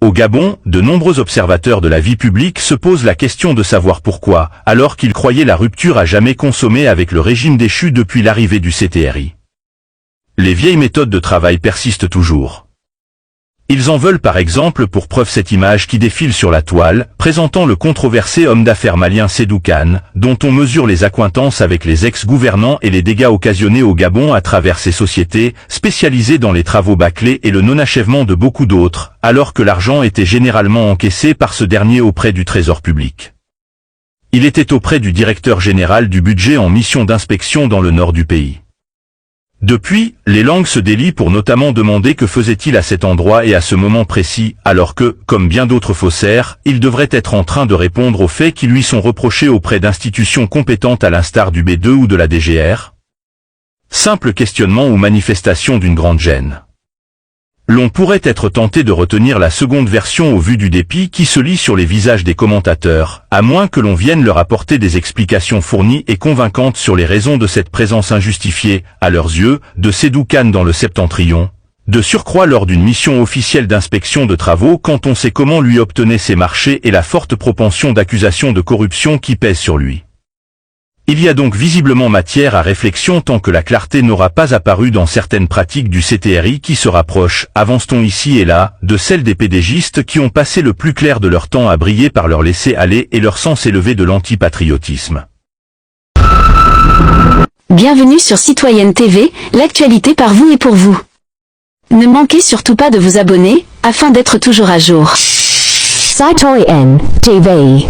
Au Gabon, de nombreux observateurs de la vie publique se posent la question de savoir pourquoi, alors qu'ils croyaient la rupture à jamais consommée avec le régime déchu depuis l'arrivée du CTRI. Les vieilles méthodes de travail persistent toujours. Ils en veulent par exemple pour preuve cette image qui défile sur la toile, présentant le controversé homme d'affaires malien Seydou Kane, dont on mesure les accointances avec les ex-gouvernants et les dégâts occasionnés au Gabon à travers ces sociétés, spécialisées dans les travaux bâclés et le non-achèvement de beaucoup d'autres, alors que l'argent était généralement encaissé par ce dernier auprès du Trésor public. Il était auprès du directeur général du budget en mission d'inspection dans le nord du pays. Depuis, les langues se délient pour notamment demander que faisait-il à cet endroit et à ce moment précis, alors que, comme bien d'autres faussaires, il devrait être en train de répondre aux faits qui lui sont reprochés auprès d'institutions compétentes à l'instar du B2 ou de la DGR. Simple questionnement ou manifestation d'une grande gêne. L'on pourrait être tenté de retenir la seconde version au vu du dépit qui se lit sur les visages des commentateurs, à moins que l'on vienne leur apporter des explications fournies et convaincantes sur les raisons de cette présence injustifiée, à leurs yeux, de Seydou Kane dans le Septentrion, de surcroît lors d'une mission officielle d'inspection de travaux quand on sait comment lui obtenait ses marchés et la forte propension d'accusation de corruption qui pèse sur lui. Il y a donc visiblement matière à réflexion tant que la clarté n'aura pas apparu dans certaines pratiques du CTRI qui se rapprochent, avance-t-on ici et là, de celles des pédégistes qui ont passé le plus clair de leur temps à briller par leur laisser-aller et leur sens élevé de l'antipatriotisme. Bienvenue sur Citoyenne TV, l'actualité par vous et pour vous. Ne manquez surtout pas de vous abonner, afin d'être toujours à jour. Citoyenne TV